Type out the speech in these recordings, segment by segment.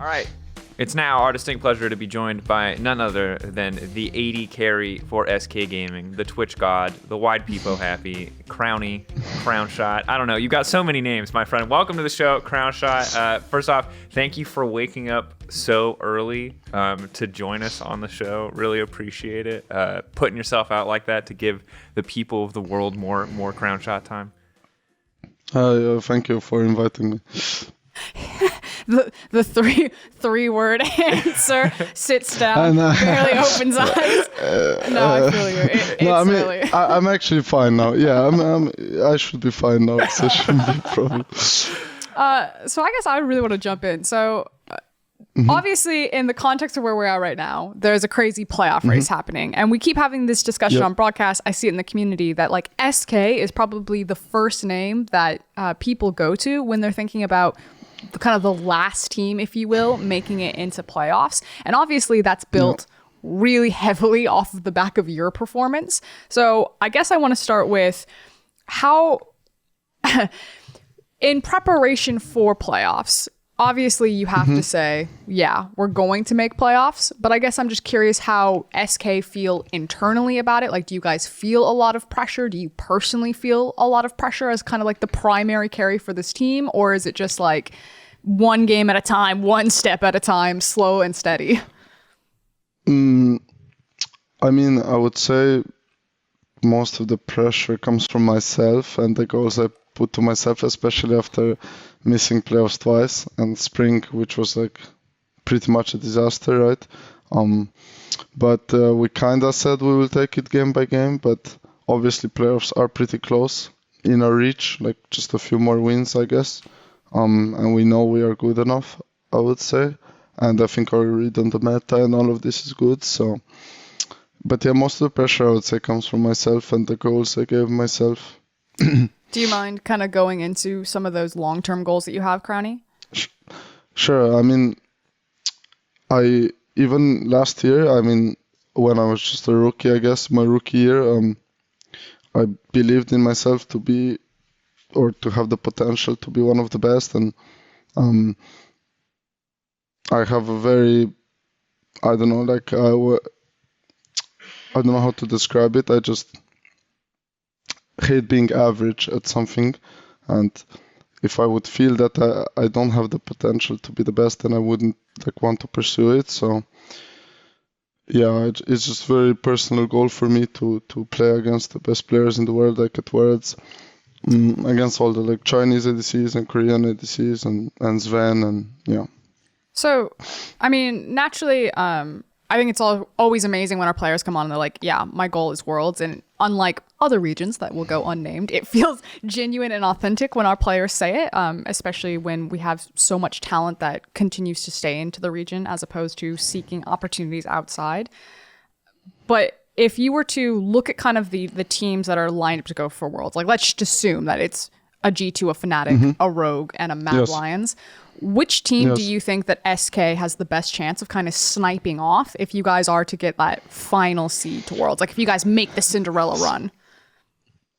All right. It's now our distinct pleasure to be joined by none other than the 80 carry for SK Gaming, the Twitch god, the Wide Peepo Happy, Crownshot. I don't know. You've got so many names, my friend. Welcome to the show, Crownshot. First off, thank you for waking up so early to join us on the show. Really appreciate it. Putting yourself out like that to give the people of the world more Crownshot time. Thank you for inviting me. The three-word answer, sits down, barely opens eyes. No, I feel you. It's I'm actually fine now. Yeah, I should be fine now, so it shouldn't be a problem. So I guess I really want to jump in. So obviously, in the context of where we're at right now, there's a crazy playoff race happening. And we keep having this discussion on broadcast. I see it in the community that like SK is probably the first name that people go to when they're thinking about kind of the last team, if you will, making it into playoffs. And obviously that's built really heavily off of the back of your performance. So I guess I want to start with how, in preparation for playoffs, obviously you have to say, yeah, we're going to make playoffs. But I guess I'm just curious how SK feel internally about it. Like, do you guys feel a lot of pressure? Do you personally feel a lot of pressure as kind of like the primary carry for this team? Or is it just like one game at a time, one step at a time, slow and steady? I mean, I would say most of the pressure comes from myself and the goals I put to myself, especially after missing playoffs twice and spring, which was like pretty much a disaster, right? But we kind of said we will take it game by game, but obviously playoffs are pretty close in our reach, like just a few more wins, I guess. And we know we are good enough, I would say. And I think our read on the meta and all of this is good. So, but yeah, most of the pressure I would say comes from myself and the goals I gave myself. Do you mind kind of going into some of those long-term goals that you have, Crowny? Sure. I mean, even last year, I mean, when I was just a rookie, I guess, my rookie year, I believed in myself to be, or to have the potential to be one of the best. And I have a very, I don't know, like, I don't know how to describe it. I just hate being average at something, and if I would feel that I don't have the potential to be the best, then I wouldn't like want to pursue it. So yeah, it's just a very personal goal for me to play against the best players in the world, like at Worlds, against all the like Chinese ADCs and Korean ADCs and Sven, and yeah. So I mean, naturally, I think it's always amazing when our players come on and they're like, yeah, my goal is Worlds. And unlike other regions that will go unnamed, it feels genuine and authentic when our players say it, especially when we have so much talent that continues to stay into the region as opposed to seeking opportunities outside. But if you were to look at kind of the teams that are lined up to go for Worlds, like let's just assume that it's a G2, a Fnatic, a Rogue, and a Mad Lions. Which team do you think that SK has the best chance of kind of sniping off if you guys are to get that final seed to Worlds? Like if you guys make the Cinderella run?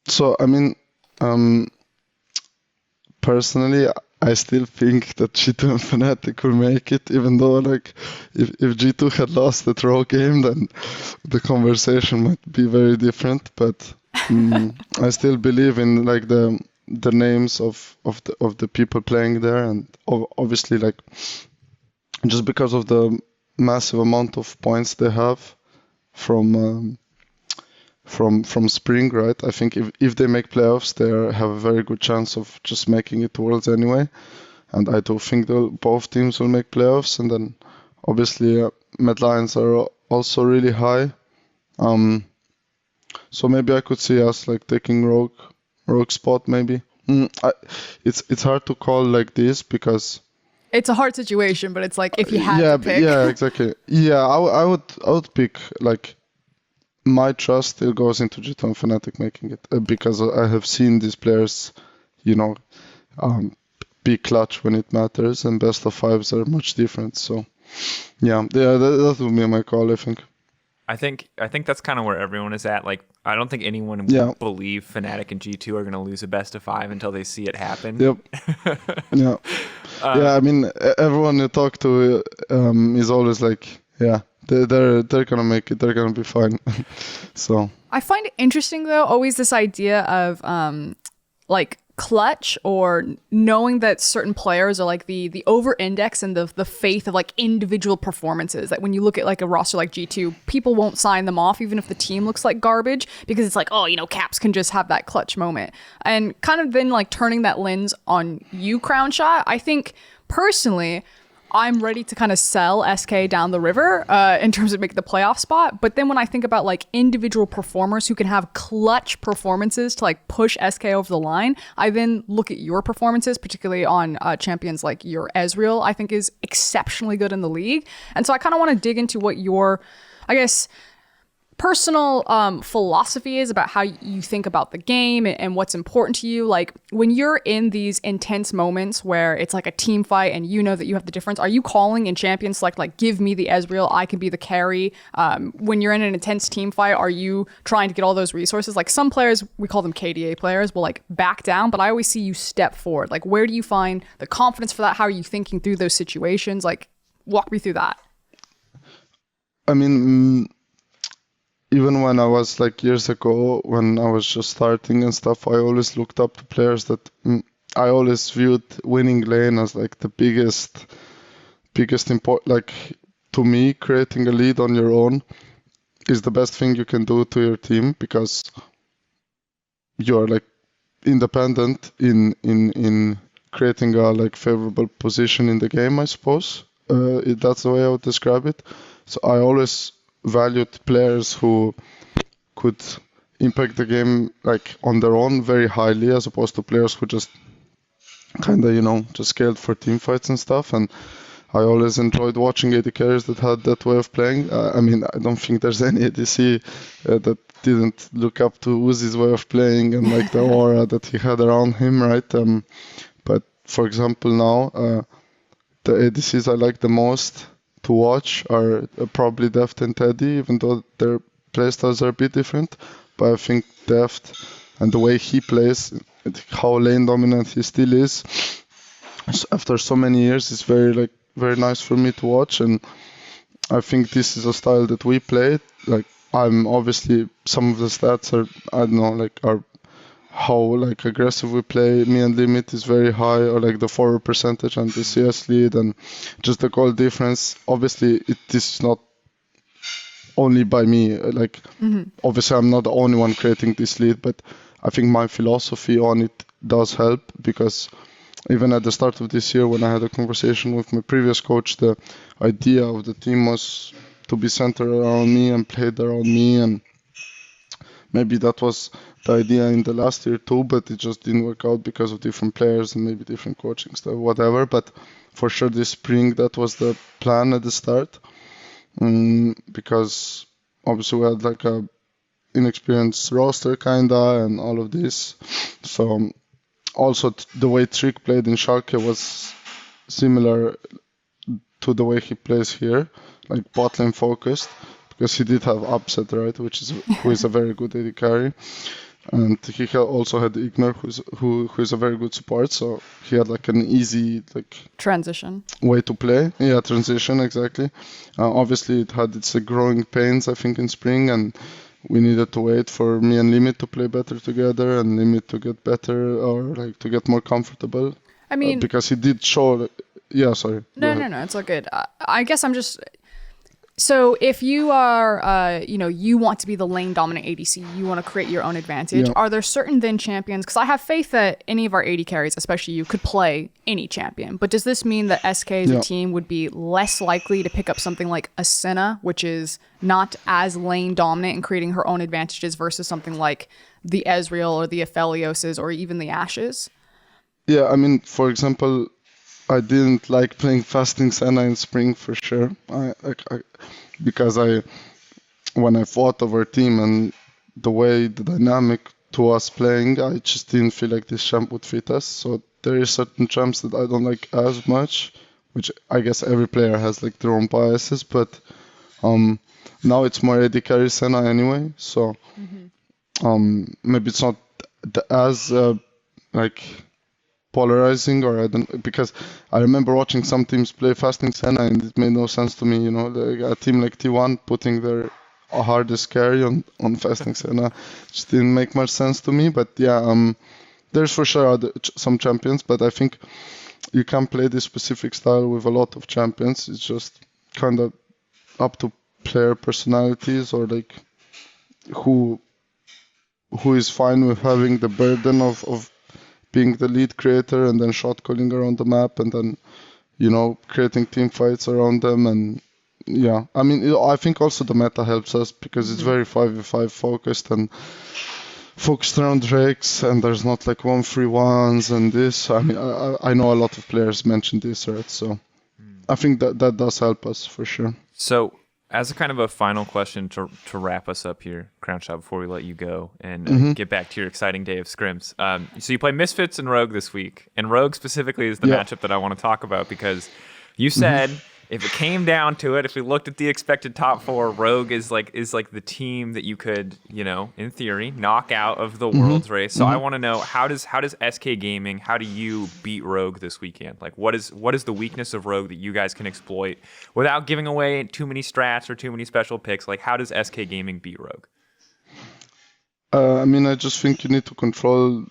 So, I mean, personally, I still think that G2 and Fnatic will make it, even though like if G2 had lost the draw game, then the conversation might be very different. But I still believe in like the names of the people playing there, and obviously like just because of the massive amount of points they have from spring, right? I think if they make playoffs, they have a very good chance of just making it to Worlds anyway. And I do think both teams will make playoffs, and then obviously Mad Lions are also really high. So maybe I could see us like taking Rogue spot maybe. It's hard to call like this because it's a hard situation, but it's like if you had to pick. Yeah, exactly. Yeah, I would pick like my trust still goes into G2 and Fnatic making it because I have seen these players, you know, be clutch when it matters, and best of fives are much different. So yeah, that would be my call, I think. I think that's kind of where everyone is at. Like, I don't think anyone would believe Fnatic and G2 are going to lose a best of 5 until they see it happen. Yep. Yeah. Yeah, I mean, everyone you talk to is always like, yeah, they're gonna make it. They're gonna be fine. So I find it interesting though, always this idea of like clutch or knowing that certain players are like the over index and the faith of like individual performances, that when you look at like a roster like G2, people won't sign them off even if the team looks like garbage, because it's like, oh, you know, Caps can just have that clutch moment. And kind of then like turning that lens on you, Crownshot, I think personally I'm ready to kind of sell SK down the river in terms of making the playoff spot. But then when I think about like individual performers who can have clutch performances to like push SK over the line, I then look at your performances, particularly on champions like your Ezreal, I think is exceptionally good in the league. And so I kind of want to dig into what your, I guess, personal philosophy is about how you think about the game and what's important to you. Like when you're in these intense moments where it's like a team fight and you know that you have the difference, are you calling in champion select like, give me the Ezreal, I can be the carry? When you're in an intense team fight, are you trying to get all those resources? Like some players, we call them KDA players, will like back down, but I always see you step forward. Like where do you find the confidence for that? How are you thinking through those situations? Like walk me through that. I mean, even when I was like years ago, when I was just starting and stuff, I always looked up to players that I always viewed winning lane as like the biggest import. Like to me, creating a lead on your own is the best thing you can do to your team, because you are like independent in creating a like favorable position in the game, I suppose. That's the way I would describe it. So I always valued players who could impact the game like on their own very highly, as opposed to players who just kind of, you know, just scaled for team fights and stuff. And I always enjoyed watching AD carries that had that way of playing. I mean, I don't think there's any ADC that didn't look up to Uzi's way of playing and like the aura that he had around him, right? But for example, now the ADCs I like the most to watch are probably Deft and Teddy, even though their playstyles are a bit different. But I think Deft and the way he plays, how lane dominant he still is, after so many years, is very nice for me to watch. And I think this is a style that we play. Like I'm obviously, some of the stats are, I don't know, like are how like aggressive we play. Me and Limit is very high, or like the forward percentage and the CS lead and just the goal difference. Obviously it is not only by me, like obviously I'm not the only one creating this lead, but I think my philosophy on it does help, because even at the start of this year when I had a conversation with my previous coach, the idea of the team was to be centered around me and played around me, and maybe that was the idea in the last year too, but it just didn't work out because of different players and maybe different coaching stuff, whatever. But for sure this spring that was the plan at the start, because obviously we had like a inexperienced roster kinda and all of this. So also the way Trick played in Schalke was similar to the way he plays here, like bot lane focused, because he did have Upset, right, who is a very good AD carry. And he also had Ignar, who is a very good support, so he had like an easy like transition way to play. Yeah, transition, exactly. Obviously, it had its growing pains, I think, in spring, and we needed to wait for me and Limit to play better together, and Limit to get better, or like to get more comfortable. I mean, because he did show. Yeah, sorry. No, it's all good. I guess I'm just. So if you are, you want to be the lane dominant ADC, you want to create your own advantage. Yeah. Are there certain then champions? Because I have faith that any of our AD carries, especially you, could play any champion. But does this mean that SK as a team would be less likely to pick up something like a Senna, which is not as lane dominant and creating her own advantages, versus something like the Ezreal or the Aphelioses or even the Ashes? Yeah, I mean, for example, I didn't like playing Fasting Senna in spring for sure. Because when I thought of our team and the dynamic to us playing, I just didn't feel like this champ would fit us. So there are certain champs that I don't like as much, which I guess every player has like their own biases. But now it's more AD carry Senna anyway. So maybe it's not as polarizing, or I don't, because I remember watching some teams play Fasting Senna and it made no sense to me. You know, a team like T1 putting their hardest carry on Fasting Senna just didn't make much sense to me. But yeah, there's for sure some champions, but I think you can play this specific style with a lot of champions. It's just kind of up to player personalities, or like who is fine with having the burden of being the lead creator and then shot calling around the map and then, you know, creating team fights around them. And yeah, I mean, I think also the meta helps us because it's very 5v5 focused and focused around Drakes, and there's not like 1-3-1s and this. I mean, I know a lot of players mentioned this, right? So I think that does help us for sure. So as a kind of a final question to wrap us up here, Crownshot, before we let you go and get back to your exciting day of scrims. So you play Misfits and Rogue this week, and Rogue specifically is the matchup that I want to talk about because you said if it came down to it, if we looked at the expected top four, Rogue is like the team that you could, you know, in theory, knock out of the Worlds race. So I want to know, how does SK Gaming, how do you beat Rogue this weekend? Like what is the weakness of Rogue that you guys can exploit without giving away too many strats or too many special picks? Like how does SK Gaming beat Rogue? I mean, I just think you need to control,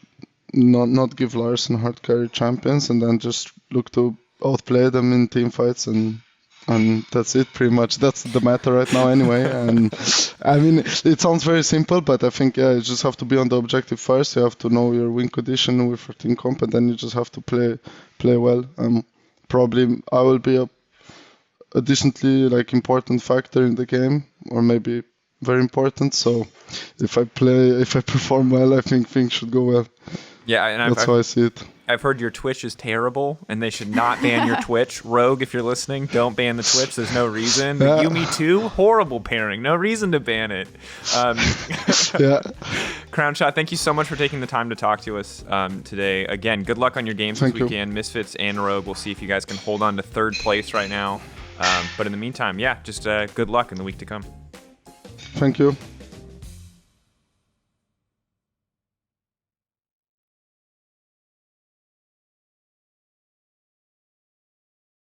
not give Larson hard carry champions, and then just look to outplay them in team fights, and that's it pretty much. That's the meta right now anyway. And I mean, it sounds very simple, but I think you just have to be on the objective first. You have to know your win condition with your team comp, and then you just have to play well. Probably I will be a decently like important factor in the game, or maybe very important. So if I perform well, I think things should go well. Yeah, and that's how I see it. I've heard your Twitch is terrible, and they should not ban your Twitch. Rogue, if you're listening, don't ban the Twitch. There's no reason. But Yuumi too, horrible pairing. No reason to ban it. Crownshot, thank you so much for taking the time to talk to us today. Again, good luck on your games this weekend. Misfits and Rogue. We'll see if you guys can hold on to third place right now. But in the meantime, just good luck in the week to come. Thank you.